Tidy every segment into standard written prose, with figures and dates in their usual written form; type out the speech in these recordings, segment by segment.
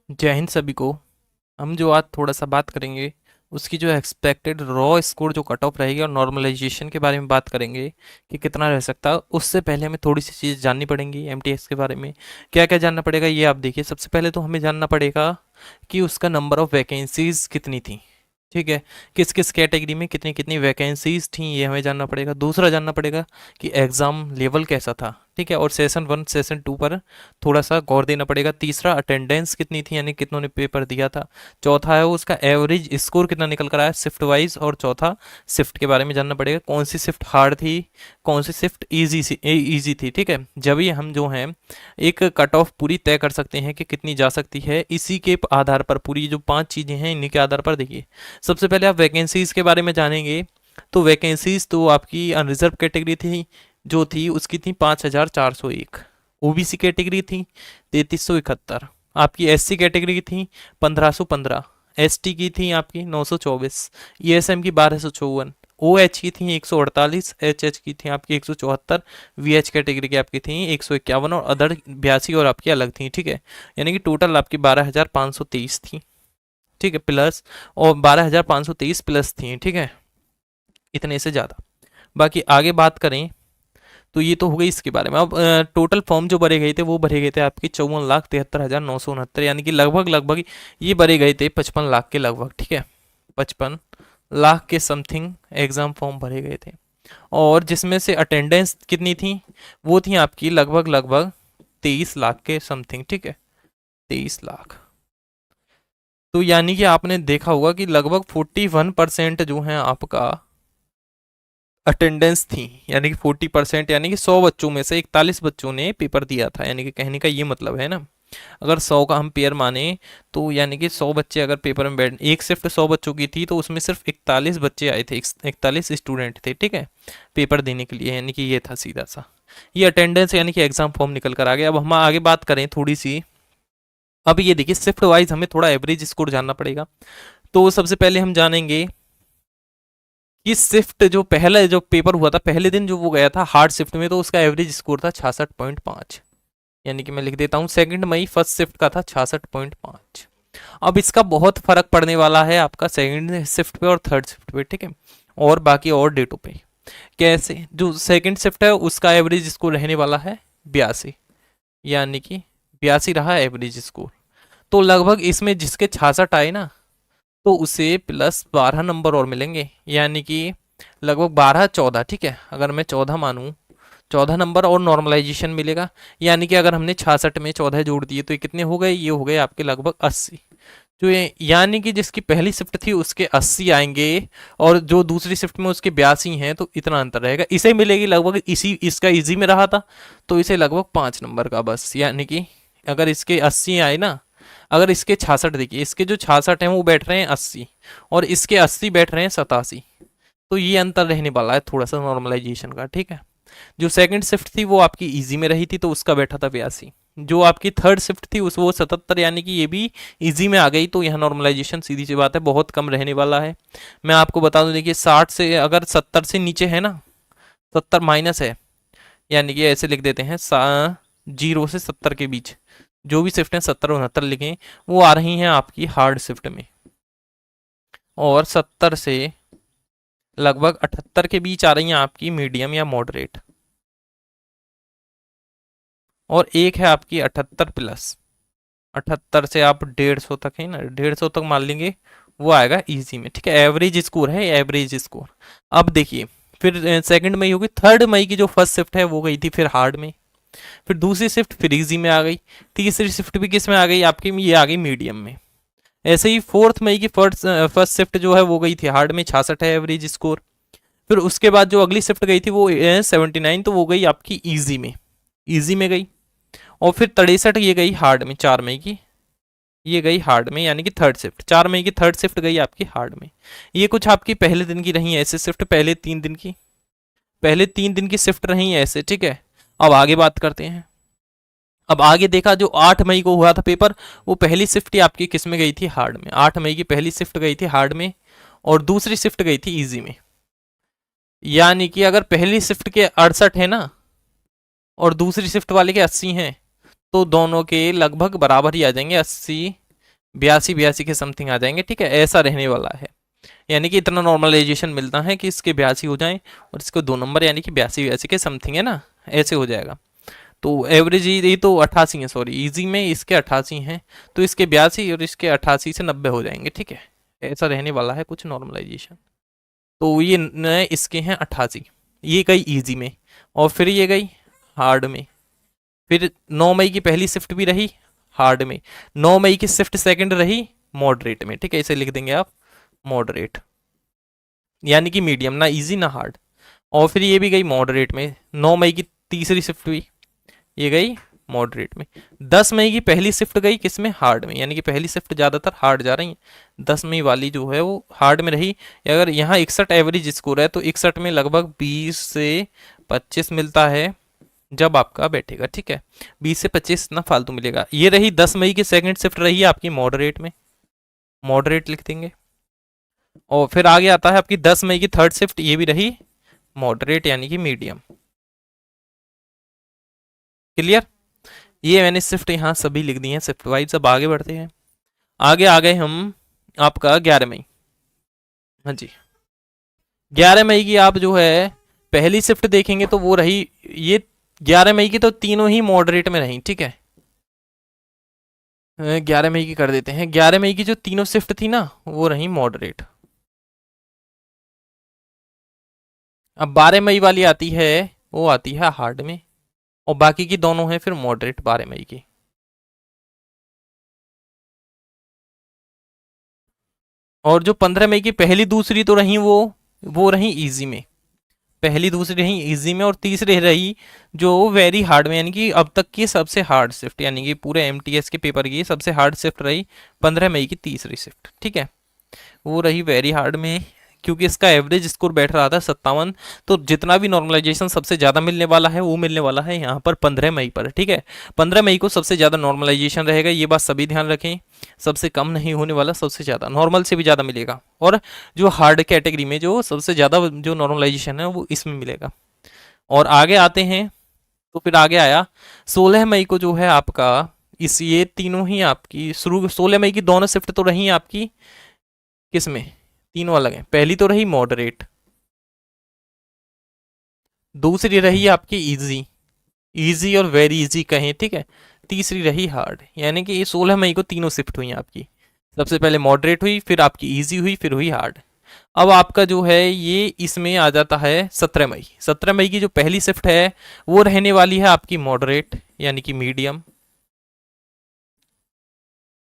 जय हिंद सभी को। हम जो आज थोड़ा सा बात करेंगे उसकी जो एक्सपेक्टेड रॉ स्कोर जो कट ऑफ रहेगी और नॉर्मलाइजेशन के बारे में बात करेंगे कि कितना रह सकता है। उससे पहले हमें थोड़ी सी चीज़ जाननी पड़ेंगी एमटीएक्स के बारे में। क्या क्या जानना पड़ेगा ये आप देखिए। सबसे पहले तो हमें जानना पड़ेगा कि उसका नंबर ऑफ़ वैकेंसीज कितनी थी। ठीक है, किस किस कैटेगरी में कितनी कितनी वैकेंसीज थी ये हमें जानना पड़ेगा। दूसरा जानना पड़ेगा कि एग्ज़ाम लेवल कैसा था। ठीक है, और सेशन 1 सेशन 2 पर थोड़ा सा गौर देना पड़ेगा। तीसरा अटेंडेंस कितनी थी, यानी कितनों ने पेपर दिया था। चौथा है उसका एवरेज स्कोर कितना निकल कर आया शिफ्ट वाइज। और चौथा शिफ्ट के बारे में जानना पड़ेगा, कौन सी शिफ्ट हार्ड थी, कौन सी शिफ्ट ईजी थी। ठीक है, जब ही हम जो हैं एक कट ऑफ पूरी तय कर सकते हैं कि कितनी जा सकती है। इसी के आधार पर पूरी जो 5 चीज़ें हैं इन्हीं के आधार पर देखिए। सबसे पहले आप वैकेंसीज के बारे में जानेंगे तो वैकेंसीज तो आपकी अनरिजर्व कैटेगरी थी जो थी उसकी थी 5401। ओबीसी कैटेगरी थी 3371। आपकी एससी कैटेगरी की थी 1515। एसटी की थी आपकी 924। ईएसएम की 1254। ओएच की थी 148। एचएच की थी आपकी 174। वीएच कैटेगरी की आपकी थी 151 और अदर 82 और आपकी अलग थी। ठीक है, यानी कि टोटल आपकी 12523 थी। ठीक है, प्लस और 12523 प्लस थी। ठीक है, इतने से ज़्यादा। बाकी आगे बात करें तो ये तो हो गई इसके बारे में। अब टोटल फॉर्म जो भरे गए थे वो भरे गए थे आपके 54,73,969, यानी कि लगभग लगभग ये भरे गए थे 55 लाख के लगभग। ठीक है, 55 लाख के समथिंग एग्जाम फॉर्म भरे गए थे। और जिसमें से अटेंडेंस कितनी थी, वो थी आपकी लगभग लगभग 23 लाख के समथिंग। ठीक है, 23 लाख। तो यानी कि आपने देखा होगा कि लगभग 41% जो है आपका अटेंडेंस थी, यानी कि 40%, यानी कि 100 बच्चों में से 41 बच्चों ने पेपर दिया था। यानी कि कहने का ये मतलब है ना, अगर 100 का हम पेयर माने तो यानी कि 100 बच्चे अगर पेपर में बैठ, एक शिफ्ट 100 बच्चों की थी तो उसमें सिर्फ 41 बच्चे आए थे, 41 स्टूडेंट थे। ठीक है, पेपर देने के लिए, यानी कि ये था सीधा सा ये अटेंडेंस, यानी कि एग्जाम फॉर्म निकल कर आ गया। अब हम आगे बात करें थोड़ी सी। अब ये देखिए शिफ्ट वाइज हमें थोड़ा एवरेज स्कोर जानना पड़ेगा। तो सबसे पहले हम जानेंगे कि शिफ्ट जो पहला जो पेपर हुआ था पहले दिन जो वो गया था हार्ड शिफ्ट में, तो उसका एवरेज स्कोर था 66.5। यानी कि मैं लिख देता हूँ 2 मई फर्स्ट शिफ्ट का था 66.5। अब इसका बहुत फर्क पड़ने वाला है आपका सेकंड शिफ्ट पे और थर्ड शिफ्ट पे। ठीक है, और बाकी और डेटों पे। कैसे, जो सेकंड शिफ्ट है उसका एवरेज स्कोर रहने वाला है 82, यानी कि 82 रहा एवरेज स्कोर। तो लगभग इसमें जिसके 66 आए ना तो उसे प्लस 12 नंबर और मिलेंगे, यानी कि लगभग 12 14। ठीक है, अगर मैं 14 मानूँ 14 नंबर और नॉर्मलाइजेशन मिलेगा। यानी कि अगर हमने 66 में 14 जोड़ दिए तो ये कितने हो गए, ये हो गए आपके लगभग 80। जो ये यानी कि जिसकी पहली शिफ्ट थी उसके 80 आएंगे और जो दूसरी शिफ्ट में उसके 82 हैं, तो इतना अंतर रहेगा। इसे मिलेगी लगभग, इसी इसका इजी में रहा था तो इसे लगभग 5 नंबर का बस। यानी कि अगर इसके 80 आए ना, अगर इसके 66 देखिए, इसके जो 66 हैं वो बैठ रहे हैं 80 और इसके 80 बैठ रहे हैं 87, तो ये अंतर रहने वाला है थोड़ा सा नॉर्मलाइजेशन का। ठीक है, जो सेकंड शिफ्ट थी वो आपकी इजी में रही थी तो उसका बैठा था 82। जो आपकी थर्ड शिफ्ट थी उस वो 77, यानी कि ये भी इजी में आ गई। तो यहाँ नॉर्मलाइजेशन सीधी सी बात है बहुत कम रहने वाला है। मैं आपको बता दूं, देखिए 60 से अगर 70 से नीचे है ना, 70 माइनस है, यानी कि ऐसे लिख देते हैं 0 से 70 के बीच जो भी शिफ्ट हैं 70 69 लिखें, वो आ रही हैं आपकी हार्ड शिफ्ट में। और 70 से लगभग 78 के बीच आ रही हैं आपकी मीडियम या मॉडरेट। और एक है आपकी 78 प्लस। 78 से आप 150 तक है ना, 150 तक मान लेंगे, वो आएगा इजी में। ठीक है, एवरेज स्कोर है, एवरेज स्कोर। अब देखिए फिर सेकंड मई होगी, थर्ड मई की जो फर्स्ट शिफ्ट है वो गई थी फिर हार्ड में, फिर दूसरी शिफ्ट फिर इजी में आ गई, तीसरी शिफ्ट भी किस में आ गई आपकी, ये आ गई मीडियम में। ऐसे ही 4 मई की फर्स्ट शिफ्ट जो है वो गई थी हार्ड में, 66 है एवरेज स्कोर। फिर उसके बाद जो अगली शिफ्ट गई थी वो 79, तो वो गई आपकी इजी में, इजी में गई। और फिर 63 ये गई हार्ड में 4 मई की, ये गई हार्ड में, यानी कि थर्ड शिफ्ट 4 मई की थर्ड शिफ्ट गई आपकी हार्ड में। ये कुछ आपकी पहले दिन की रही ऐसे शिफ्ट, पहले 3 दिन की शिफ्ट रही ऐसे। ठीक है, अब आगे बात करते हैं। अब आगे देखा जो 8 मई को हुआ था पेपर, वो पहली शिफ्ट ही आपकी किस में गई थी, हार्ड में। 8 मई की पहली शिफ्ट गई थी हार्ड में और दूसरी शिफ्ट गई थी इजी में। यानी कि अगर पहली शिफ्ट के 68 है ना और दूसरी शिफ्ट वाले के 80 हैं, तो दोनों के लगभग बराबर ही आ जाएंगे, 80 82 82 के समथिंग आ जाएंगे, ठीक है, ऐसा रहने वाला है। यानी कि इतना नॉर्मलाइजेशन मिलता है कि इसके 82 हो जाएं और इसको 2 नंबर यानी कि 82 82 के समथिंग है ना, ऐसे हो जाएगा। तो एवरेज ये तो 88 है, सॉरी इजी में इसके 88 हैं, तो इसके 82 और इसके 88 से 90 हो जाएंगे, ठीक है, ऐसा रहने वाला है कुछ नॉर्मलाइजेशन। तो ये नए इसके हैं 88, ये गई इजी में, और फिर ये गई हार्ड में। फिर 9 मई की पहली शिफ्ट भी रही हार्ड में, 9 मई की शिफ्ट सेकंड रही मॉडरेट में, ठीक है, इसे लिख देंगे आप मॉडरेट, यानी कि मीडियम, ना इजी ना हार्ड। और फिर ये भी गई मॉडरेट में, 9 मई की तीसरी शिफ्ट भी ये गई मॉडरेट में। 10 मई की पहली शिफ्ट गई किस में, हार्ड में, यानी कि पहली शिफ्ट ज़्यादातर हार्ड जा रही है, 10 मई वाली जो है वो हार्ड में रही। अगर यहाँ 61 एवरेज स्कोर है तो 61 में लगभग 20 से 25 मिलता है जब आपका बैठेगा, ठीक है, 20 से 25 इतना फालतू मिलेगा। ये रही 10 मई की सेकंड शिफ्ट रही है आपकी मॉडरेट में, मॉडरेट लिख देंगे। और फिर आगे आता है आपकी 10 मई की थर्ड शिफ्ट, ये भी रही मॉडरेट यानी कि मीडियम। क्लियर, ये मैंने शिफ्ट यहाँ सभी लिख दी हैं शिफ्ट वाइज। अब आगे बढ़ते हैं, आगे आ गए हम आपका 11 मई। हाँ जी, 11 मई की आप जो है पहली शिफ्ट देखेंगे तो वो रही, ये 11 मई की तो तीनों ही मॉडरेट में रही, ठीक है, 11 मई की कर देते हैं। 11 मई की जो तीनों शिफ्ट थी ना वो रही मॉडरेट। अब 12 मई वाली आती है, वो आती है हार्ड में, और बाकी की दोनों हैं फिर मॉडरेट 12 मई की। और जो 15 मई की पहली दूसरी तो रही वो रही इजी में, पहली दूसरी रही इजी में, और तीसरी रही जो वेरी हार्ड में, यानी कि अब तक की सबसे हार्ड शिफ्ट, यानी कि पूरे एमटीएस के पेपर की सबसे हार्ड शिफ्ट रही 15 मई की तीसरी शिफ्ट, ठीक है, वो रही वेरी हार्ड में, क्योंकि इसका एवरेज स्कोर बैठ रहा था 57। तो जितना भी नॉर्मलाइजेशन सबसे ज़्यादा मिलने वाला है वो मिलने वाला है यहाँ पर 15 मई पर, ठीक है, 15 मई को सबसे ज़्यादा नॉर्मलाइजेशन रहेगा, ये बात सभी ध्यान रखें, सबसे कम नहीं होने वाला, सबसे ज़्यादा नॉर्मल से भी ज़्यादा मिलेगा। और जो हार्ड कैटेगरी में जो सबसे ज़्यादा जो नॉर्मलाइजेशन है वो इसमें मिलेगा। और आगे आते हैं, तो फिर आगे आया 16 मई को जो है आपका इस, ये तीनों ही आपकी शुरू 16 मई की दोनों शिफ्ट तो रही आपकी किस में, तीनों अलग हैं। पहली तो रही मॉडरेट, दूसरी रही आपकी इजी, इजी और वेरी इजी कहें, ठीक है, तीसरी रही हार्ड, यानी कि ये 16 मई को तीनों शिफ्ट हुई आपकी, सबसे पहले मॉडरेट हुई, फिर आपकी इजी हुई, फिर हुई हार्ड। अब आपका जो है ये इसमें आ जाता है 17 मई। 17 मई की जो पहली शिफ्ट है वो रहने वाली है आपकी मॉडरेट यानी कि मीडियम,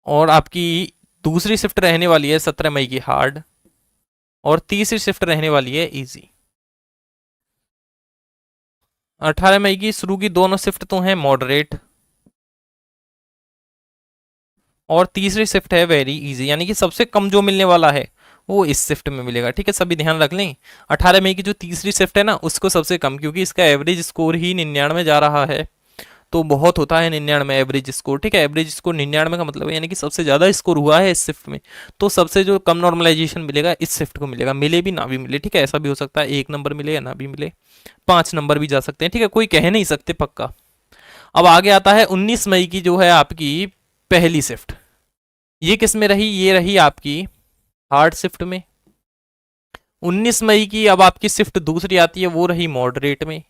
और आपकी दूसरी शिफ्ट रहने वाली है 17 मई की हार्ड, और तीसरी शिफ्ट रहने वाली है इजी। 18 मई की शुरू की दोनों शिफ्ट तो हैं मॉडरेट, और तीसरी शिफ्ट है वेरी इजी, यानी कि सबसे कम जो मिलने वाला है वो इस शिफ्ट में मिलेगा, ठीक है, सभी ध्यान रख लें। 18 मई की जो तीसरी शिफ्ट है ना उसको सबसे कम, क्योंकि इसका एवरेज स्कोर ही 99 जा रहा है, तो बहुत होता है 99 एवरेज स्कोर, ठीक है, एवरेज स्कोर 99 का मतलब है यानी कि सबसे ज़्यादा स्कोर हुआ है इस शिफ्ट में, तो सबसे जो कम नॉर्मलाइजेशन मिलेगा इस शिफ्ट को मिलेगा, मिले भी ना भी मिले, ठीक है, ऐसा भी हो सकता है 1 नंबर मिले या ना भी मिले, 5 नंबर भी जा सकते हैं, ठीक है, कोई कह नहीं सकते पक्का। अब आगे आता है 19 मई की जो है आपकी पहली शिफ्ट, ये किस में रही, ये रही आपकी हार्ड शिफ्ट में। 19 मई की अब आपकी शिफ्ट दूसरी आती है, वो रही मॉडरेट में,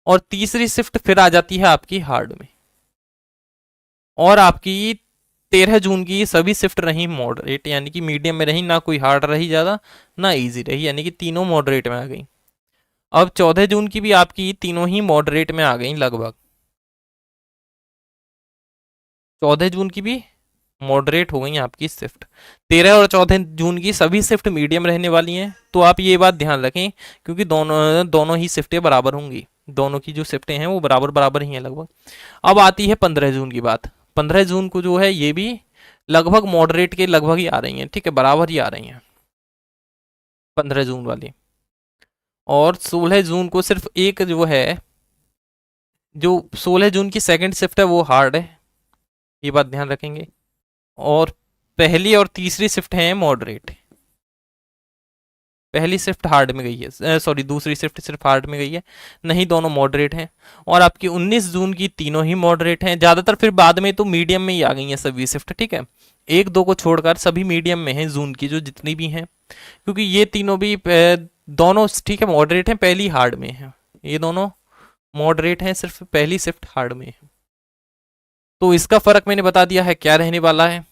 और तीसरी शिफ्ट फिर आ जाती है आपकी हार्ड में। और आपकी 13 जून की सभी शिफ्ट रही मॉडरेट यानी कि मीडियम में रही, ना कोई हार्ड रही ज़्यादा ना इजी रही, यानी कि तीनों मॉडरेट में आ गई। अब 14 जून की भी आपकी तीनों ही मॉडरेट में आ गई लगभग, 14 जून की भी मॉडरेट हो गई आपकी शिफ्ट। 13 और 14 जून की सभी शिफ्ट मीडियम रहने वाली हैं, तो आप ये बात ध्यान रखें, क्योंकि दोनों दोनों ही शिफ्टें बराबर होंगी, दोनों की जो शिफ्टें हैं वो बराबर बराबर ही हैं लगभग। अब आती है 15 जून की बात। 15 जून को जो है ये भी लगभग मॉडरेट के लगभग ही आ रही हैं, ठीक है, बराबर ही आ रही हैं 15 जून वाली। और 16 जून को सिर्फ एक जो है, जो 16 जून की सेकंड शिफ्ट है वो हार्ड है, ये बात ध्यान रखेंगे, और पहली और तीसरी शिफ्ट है मॉडरेट। पहली शिफ्ट हार्ड में गई है, सॉरी दूसरी शिफ्ट सिर्फ हार्ड में गई है, नहीं दोनों मॉडरेट हैं। और आपकी 19 जून की तीनों ही मॉडरेट हैं, ज़्यादातर फिर बाद में तो मीडियम में ही आ गई हैं सभी शिफ्ट, ठीक है। एक दो को छोड़कर सभी मीडियम में हैं जून की जो जितनी भी हैं, क्योंकि ये तीनों भी दोनों ठीक है मॉडरेट हैं, पहली हार्ड में है, ये दोनों मॉडरेट हैं, सिर्फ पहली शिफ्ट हार्ड में है। तो इसका फर्क मैंने बता दिया है क्या रहने वाला है।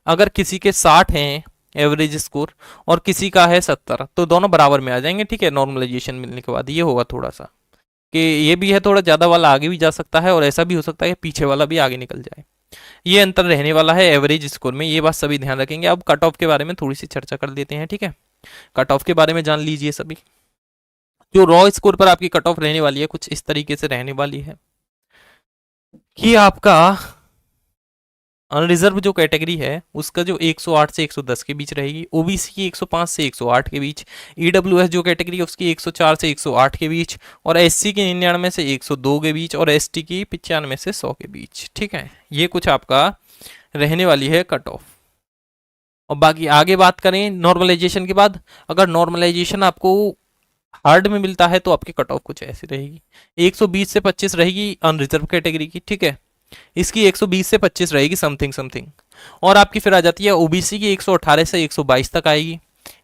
अगर किसी के 60 हैं एवरेज स्कोर और किसी का है 70, तो दोनों बराबर में आ जाएंगे, ठीक है। नॉर्मलाइजेशन मिलने के बाद ये होगा थोड़ा सा कि ये भी है थोड़ा ज़्यादा वाला आगे भी जा सकता है, और ऐसा भी हो सकता है कि पीछे वाला भी आगे निकल जाए। ये अंतर रहने वाला है एवरेज स्कोर में, ये बात सभी ध्यान रखेंगे। अब कट ऑफ के बारे में थोड़ी सी चर्चा कर लेते हैं, ठीक है। कट ऑफ के बारे में जान लीजिए सभी। जो रॉ स्कोर पर आपकी कट ऑफ रहने वाली है कुछ इस तरीके से रहने वाली है कि आपका अनरिजर्व जो कैटेगरी है उसका जो 108 से 110 के बीच रहेगी, ओबीसी की 105 से 108 के बीच, ईडब्ल्यूएस जो कैटेगरी है उसकी 104 से 108 के बीच, और एससी की 99 से 102 के बीच, और एसटी की 95 से 100 के बीच, ठीक है। ये कुछ आपका रहने वाली है कट ऑफ। और बाकी आगे बात करें नॉर्मलाइजेशन के बाद, अगर नॉर्मलाइजेशन आपको हार्ड में मिलता है तो आपकी कट ऑफ कुछ ऐसी रहेगी, 120 से 25 रहेगी अनरिजर्व कैटेगरी की, ठीक है। इसकी 120 से 25 रहेगी समथिंग समथिंग, और आपकी फिर आ जाती है ओबीसी की 118 से 122 तक आएगी,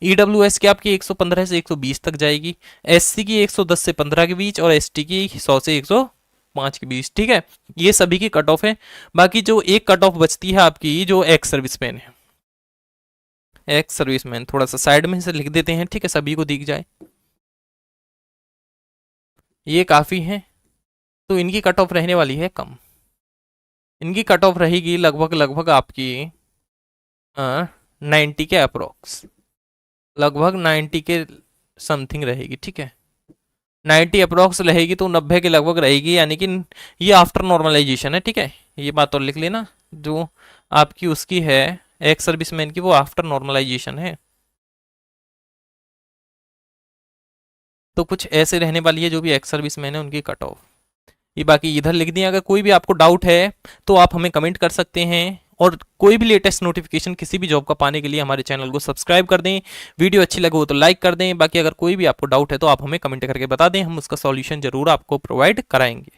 ईडब्ल्यूएस की आपकी 115 से 120 तक जाएगी, एससी की 110 से 15 के बीच, और एसटी की 100 से 105 के बीच, ठीक है। ये सभी की कट ऑफ है। बाकी जो एक कट ऑफ बचती है आपकी जो एक्स सर्विसमैन है, एक्स सर्विसमैन थोड़ा सा साइड में से लिख देते हैं, ठीक है, सभी को दिख जाए, ये काफी है। तो इनकी कट ऑफ रहने वाली है कम, इनकी कट ऑफ रहेगी लगभग आपकी 90 के अप्रोक्स, लगभग 90 के समथिंग रहेगी, ठीक है। 90 अप्रोक्स रहेगी तो 90 के लगभग रहेगी, यानी कि ये आफ्टर नॉर्मलाइजेशन है, ठीक है। ये बात और लिख लेना, जो आपकी उसकी है एक्स सर्विसमैन की वो आफ्टर नॉर्मलाइजेशन है। तो कुछ ऐसे रहने वाली है जो भी एक्स सर्विसमैन है उनकी कट ऑफ। ये बाकी इधर लिख दिए। अगर कोई भी आपको डाउट है तो आप हमें कमेंट कर सकते हैं, और कोई भी लेटेस्ट नोटिफिकेशन किसी भी जॉब का पाने के लिए हमारे चैनल को सब्सक्राइब कर दें, वीडियो अच्छी लगे हो तो लाइक कर दें। बाकी अगर कोई भी आपको डाउट है तो आप हमें कमेंट करके बता दें, हम उसका सॉल्यूशन जरूर आपको प्रोवाइड कराएंगे।